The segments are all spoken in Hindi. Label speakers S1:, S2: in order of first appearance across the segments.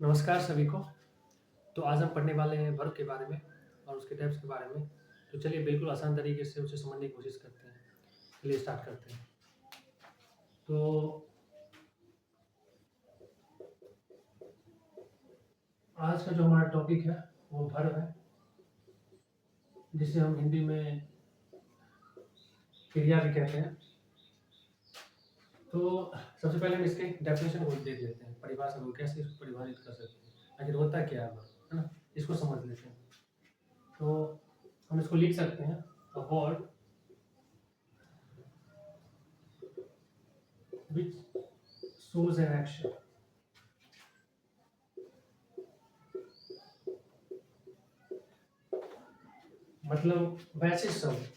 S1: नमस्कार सभी को। तो आज हम पढ़ने वाले हैं वर्ब के बारे में और उसके टाइप्स के बारे में। तो चलिए बिल्कुल आसान तरीके से उसे समझने की कोशिश करते हैं। चलिए स्टार्ट करते हैं। तो आज का जो हमारा टॉपिक है वो वर्ब है, जिसे हम हिंदी में क्रिया भी कहते हैं। तो सबसे पहले हम इसके डेफिनेशन को देख लेते हैं, परिभाषा को कैसे इसको परिभाषित कर सकते हैं, आखिर होता क्या है वर्ब, है ना, इसको समझ लेते हैं। तो हम इसको लिख सकते हैं, a word which shows an action। मतलब वैसे शब्द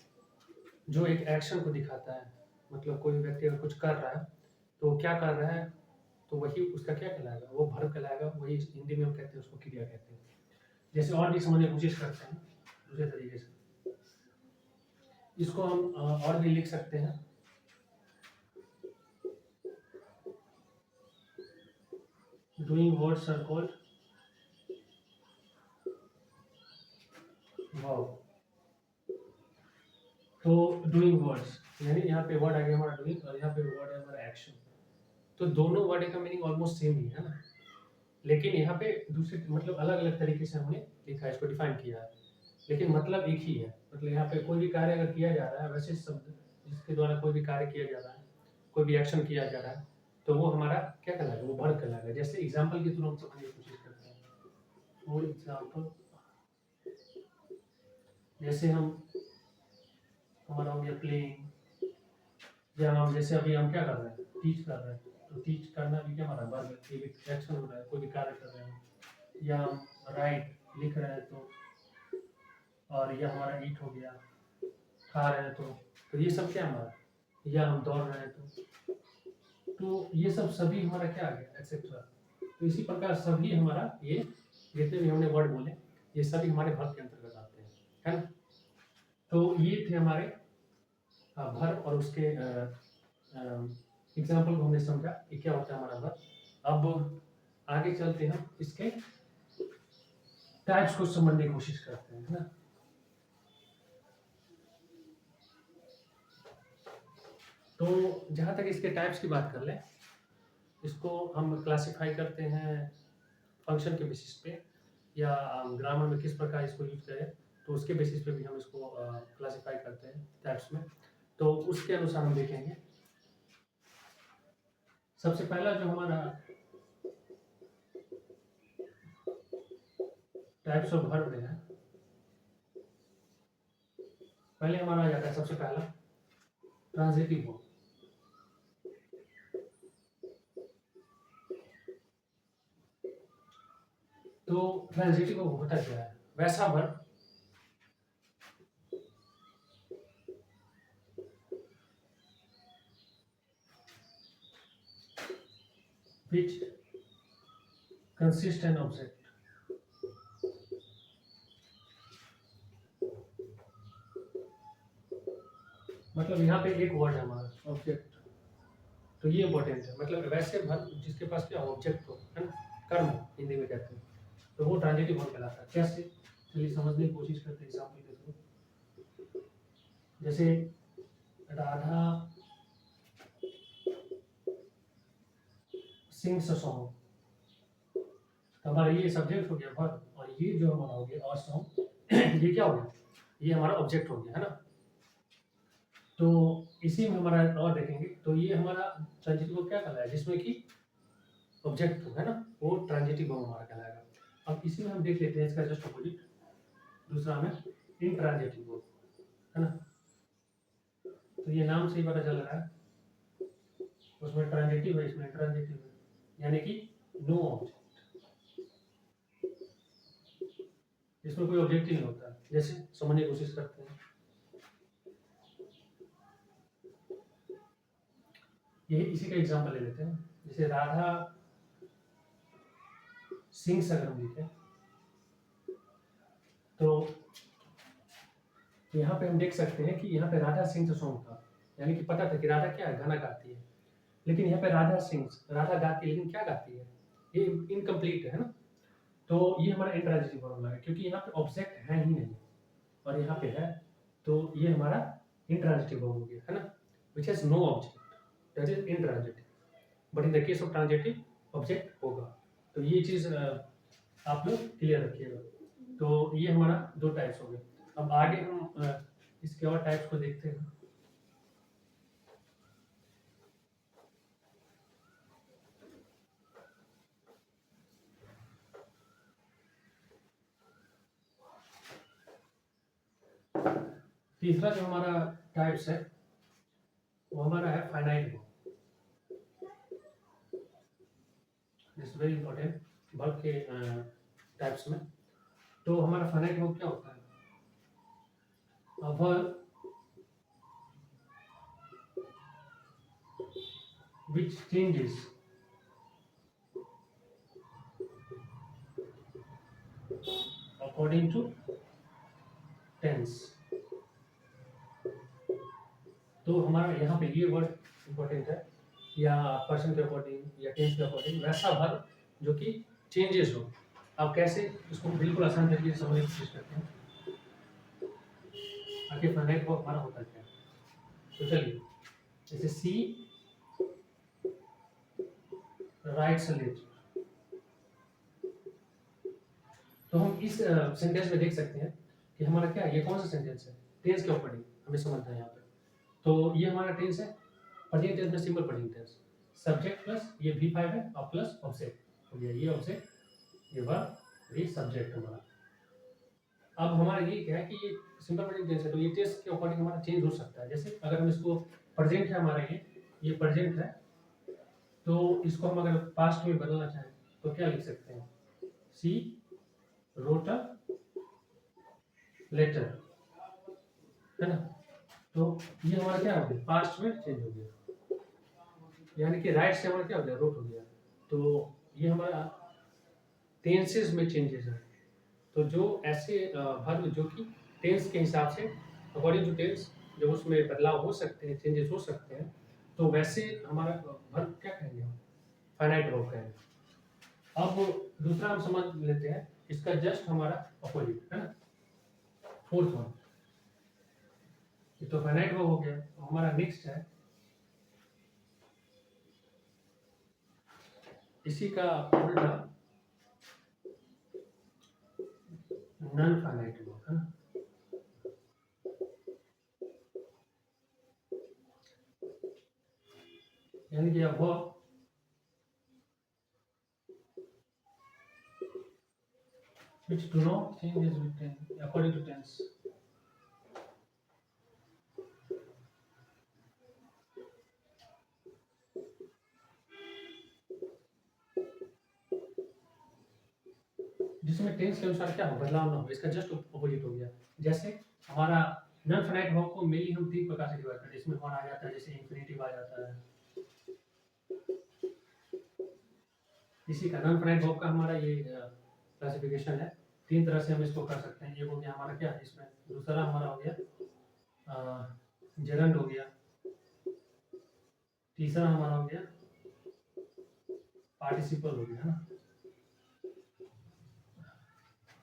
S1: जो एक एक्शन को दिखाता है, मतलब कोई व्यक्ति अगर कुछ कर रहा है तो क्या कर रहा है, तो वही उसका क्या कहलाएगा, वो वर्ब कहलाएगा। वही हिंदी में हम कहते हैं उसको क्रिया कहते हैं। जैसे और भी समझने की कोशिश करते हैं दूसरे तरीके से, इसको हम और भी लिख सकते हैं। Doing words are called verb. तो डूइंग वर्ड्स यानी यहाँ पे वर्ड आ गया हमारा डूइंग, और यहाँ पे वर्ड है हमारा एक्शन। तो दोनों वर्ड का मीनिंग ऑलमोस्ट सेम ही है ना, लेकिन यहाँ पे दूसरे मतलब अलग अलग तरीके से हमने लिखा है, इसको डिफाइन किया है, लेकिन मतलब एक ही है। मतलब यहाँ पे कोई भी कार्य अगर किया जा रहा है, वैसे शब्द जिसके द्वारा कोई भी कार्य किया जा रहा है, कोई भी एक्शन किया जा रहा है, तो वो हमारा क्या कहलाएगा, वो वर्ब कहलाएगा। जैसे एग्जाम्पल के थ्रू हम समझने की कोशिश करते हैं। फॉर एग्जाम्पल, जैसे हम हमारा हो गया प्लेइंग, या हम जैसे अभी हम क्या कर रहे हैं, टीच कर रहे हैं, तो टीच करना भी क्या हमारा वर्ब है, एक एक्शन हो रहा है, कोई भी कार्य कर रहे हैं। या हम राइट लिख रहे हैं, और यह हमारा ईट हो गया, खा रहे हैं, तो ये सब क्या हमारा, या हम दौड़ रहे हैं, तो ये सब सभी हमारा क्या आ गया, एक्सेट्रा। तो इसी प्रकार सभी हमारा ये जितने भी हमने वर्ड बोले, ये सभी हमारे वर्ब के अंतर्गत आते हैं, है ना। तो ये थे हमारे वर्ब और उसके एग्जाम्पल को हमने समझा कि क्या होता है हमारा वर्ब। अब आगे चलते हैं, इसके टाइप्स को समझने की कोशिश करते हैं, है ना। तो जहाँ तक इसके टाइप्स की बात कर लें, इसको हम क्लासिफाई करते हैं फंक्शन के बेसिस पे, या ग्रामर में किस प्रकार इसको यूज करें, तो उसके बेसिस पे भी हम इसको क्लासिफाई करते हैं टाइप्स में। तो उसके अनुसार हम देखेंगे। सबसे पहला जो हमारा टाइप्स ऑफ वर्ब है, पहले हमारा आ जाता है सबसे पहला ट्रांजिटिव वर्ब। तो ट्रांजिटिव वर्ब होता क्या है, वैसा verb which consist an object। मतलब यहाँ पे एक वर्ड है हमारा ऑब्जेक्ट, तो ये इंपॉर्टेंट है। मतलब वैसे वर्ब जिसके पास क्या ऑब्जेक्ट हो, है ना, कर्म हिंदी में कहते हैं, तो वो ट्रांजिटिव वर्ब कहलाता है। कैसे, चलिए समझने की कोशिश करते हैं एग्जाम्पल के थ्रू। जैसे राधा सिंग्स अ सॉन्ग, तो हमारा ये सब्जेक्ट हो गया वर्ब, और ये जो हमारा हो गया अ सॉन्ग ये क्या हो गया, ये हमारा ऑब्जेक्ट हो गया, है ना। तो इसी में हमारा और देखेंगे, तो ये हमारा ट्रांजिटिव वर्ब क्या कहलाएगा, जिसमें कि ऑब्जेक्ट हो, है ना, वो ट्रांजिटिव वर्ब हमारा कहलाएगा। अब इसी में हम देख लेते हैं इसका जस्ट अपोजिट, दूसरा में इंट्रांजिटिव वर्ब, है ना। तो ये नाम से ही पता चल रहा है, उसमें ट्रांजिटिव है, इसमें इंट्रांजिटिव है, यानी कि नो ऑब्जेक्ट, इसमें कोई ऑब्जेक्ट ही नहीं होता है। जैसे समझने की कोशिश करते हैं, यही इसी का एग्जांपल ले लेते हैं। जैसे राधा सिंग्स अगर हम लिखें, तो यहाँ पे हम देख सकते हैं कि यहाँ पे राधा सिंग्स सॉन्ग था, यानी कि पता था कि राधा क्या है, गाना गाती है। लेकिन यहाँ पे राधा सिंग्स, राधा गाती है, लेकिन क्या गाती है, ये इनकम्प्लीट है ना, तो ये हमारा इंट्रांजिटिव फॉर्मूला है क्योंकि यहाँ पे ऑब्जेक्ट है ही नहीं और यहाँ पे है, तो ये हमारा इंट्रांजिटिव फॉर्म हो गया है ना, which has no object that is intransitive, but in the case of transitive object होगा। तो ये चीज़ आप लोग क्लियर रखिएगा। तो ये हमारा दो टाइप्स हो गए। अब आगे हम इसके और टाइप्स को देखते हैं। तीसरा जो हमारा टाइप्स है वो हमारा है finite verb. This very important verb के टाइप्स में। तो हमारा फाइनाइट वर्ब क्या होता है? A verb which changes according to tense। तो हमारा यहाँ पे ये वर्ड इंपॉर्टेंट है, या पर्सन के अकॉर्डिंग या टेंस के अकॉर्डिंग वैसा वर्ब जो कि चेंजेस हो। अब कैसे इसको बिल्कुल आसान तरीके से समझने की कोशिश करते हैं। आखिर फाइनाइट वर्ब हमारा होता क्या है? तो चलिए, जैसे सी राइट्स अ लेटर, तो हम इस सेंटेंस में देख सकते हैं कि हमारा क्या है, ये कौन सा सेंटेंस है? टेंस के अकॉर्डिंग हमें समझना है यहाँ पे। तो ये हमारा टेंस है, प्रेजेंट टेंस में simple present tense, subject plus ये V5 है और प्लस ऑब्जेक्ट हो गया, ये ऑब्जेक्ट, ये वर्ब, ये सब्जेक्ट हमारा। अब हमारा ये क्या है कि ये सिंपल प्रेजेंट टेंस है, तो ये टेंस के अकॉर्डिंग हमारा चेंज हो सकता है। जैसे अगर हम इसको प्रेजेंट है हमारा, ये प्रेजेंट है, तो इसको हम अगर पास्ट में बदलना चाहें तो क्या लिख सकते हैं? सी रोट अ लेटर, है ना। तो ये हमारा क्या हो गया? पास्ट में चेंज हो गया, यानी कि राइट से हमारा क्या हो गया? रोट हो गया। तो ये हमारा टेंसेस में चेंजेस है। तो जो ऐसे वर्ब जो कि टेंस के हिसाब से अकॉर्डिंग टू टेंस जब उसमें बदलाव हो सकते हैं, चेंजेस हो सकते हैं, तो वैसे हमारा वर्ब क्या कहेंगे हम? फाइनाइट वर्ब कहेंगे। अब दूसरा हम समझ लेते हैं, इसका जस्ट हमारा अपोजिट है ना, फोर्थ वन। ये तो फाइनाइट वर्ब हो गया। हमारा नेक्स्ट है, इसी का उल्टा नॉन फाइनाइट वर्ब है ना। यानी कि verb which do not changes with tense according to tense। जिसमें टेंस के अनुसार क्या हो, बदलाव ना हो, इसका जस्ट अपोजिट हो गया। जैसे हमारा नॉन फाइनाइट वर्ब को मेनली हम तीन प्रकार से डिवाइड करते हैं। इसमें कौन आ जाता है? जैसे इंफिनिटिव आ जाता है, इसी का नॉन फाइनाइट वर्ब का हमारा ये क्लासिफिकेशन है। तीन तरह से हम इसको कर सकते हैं। एक हो गया हमारा क्या, इसमें दूसरा हमारा हो गया जेरंड हो गया, तीसरा हमारा हो गया पार्टिसिपल हो गया, है ना।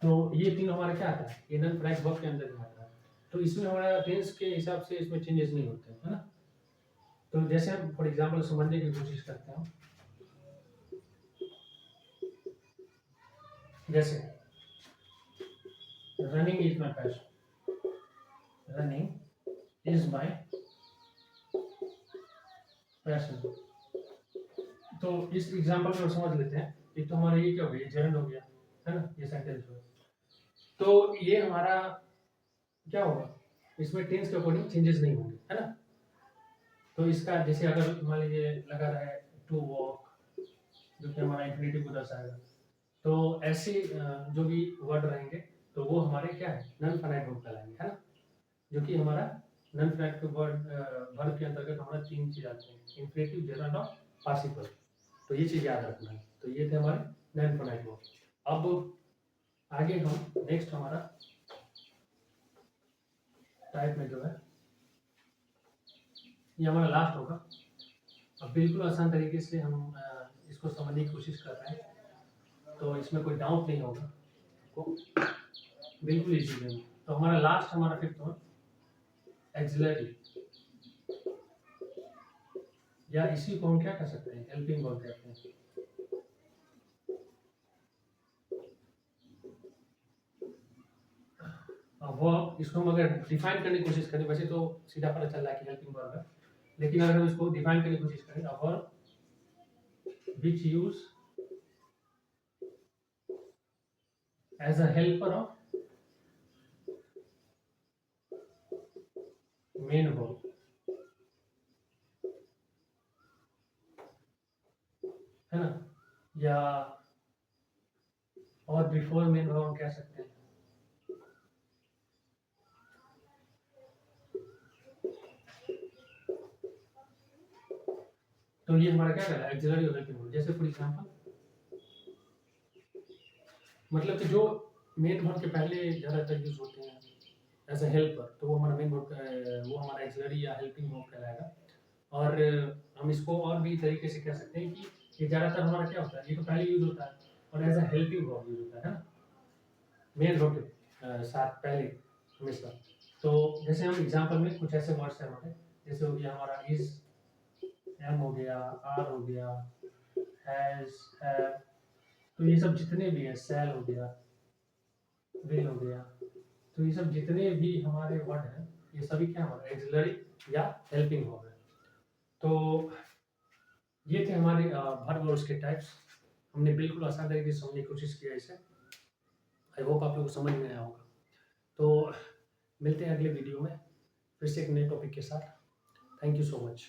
S1: तो ये तीन हमारा क्या आता है? ये नॉन फाइनाइट वर्ब के अंदर ही आता है। तो इसमें हमारा टेंस के हिसाब से इसमें चेंजेस नहीं होते हैं, है ना। तो जैसे हम फॉर एग्जांपल समझने की कोशिश करते हैं, जैसे running is my passion, running is my passion. तो इस एग्जांपल में समझ लेते हैं। एक तो हमारा ये क्या हो गया, जेरंड हो गया, है ना, ये सेंटेंस हो। तो ये हमारा क्या होगा, इसमें टेंस के अकॉर्डिंग चेंजेस नहीं होंगे, है ना। तो इसका जैसे अगर मान लीजिए लगा रहा है टू वॉक, जो कि हमारा इंफिनिटिव को दर्शाएगा, तो ऐसे जो भी वर्ड रहेंगे तो वो हमारे क्या है, नॉन फाइनाइट वर्ब कहलाएंगे, है ना। जो कि हमारा नॉन फाइनाइट वर्ब के अंतर्गत हमारा तीन चीज आते हैं, इंफिनिटिव, जेरंड और पार्टिसिपल। तो ये चीज याद रखना है। तो ये थे हमारे नॉन फाइनाइट वर्ब। अब आगे हम नेक्स्ट हमारा टाइप में जो है, ये हमारा लास्ट होगा। अब बिल्कुल आसान तरीके से हम इसको समझने की कोशिश कर रहे हैं। तो इसमें कोई डाउट नहीं होगा को बिल्कुल इजी है। तो हमारा लास्ट हमारा फिफ्थ वन एक्सिलरी, या इसी को हम क्या कह सकते हैं, हेल्पिंग वर्ब कहते हैं। वर्ब इसको हम अगर डिफाइन करने की कोशिश करें, वैसे तो सीधा पता चल रहा है कि हेल्पिंग वर्ब है, लेकिन अगर हम इसको डिफाइन करने की कोशिश करें, a verb which use as a helper of main verb, है ना, या और बिफोर मेन वर्ब हम कह सकते हैं। तो ये हमारा क्या कहलाता है, एक्सिलरी और हेल्पिंग वर्ब। जैसे फॉर एग्जांपल, मतलब कि जो मेन वर्ब के पहले ज़्यादातर यूज होते हैं एज अ हेल्पर, तो वो हमारा मेन वर्ब, वो हमारा एक्सिलरी या हेल्पिंग वर्ब कहलाएगा। और हम इसको और भी तरीके से कह सकते हैं कि ये ज़्यादातर हमारा क्या होता है, ये तो पहले यूज होता है और as a helping verb use होता है ना, मेन वर्ब के साथ पहले हमेशा। तो जैसे हम एग्जांपल में कुछ ऐसे वर्ड्स हैं हमारे, जैसे हो गया हमारा इज, एम हो गया, आर हो गया, हैज, हैव, तो ये सब जितने भी हैं, सेल हो गया, विल हो गया, तो ये सब जितने भी हमारे वर्ड हैं, ये सभी क्या हमारे एक्सिलरी या हेल्पिंग वर्ब है। तो ये थे हमारे वर्ब और उसके टाइप्स। हमने बिल्कुल आसान तरीके से समझने की कोशिश किया इसे। आई होप आप लोगों को समझ में आया होगा। तो मिलते हैं अगले वीडियो में फिर से एक नए टॉपिक के साथ। Thank you so much.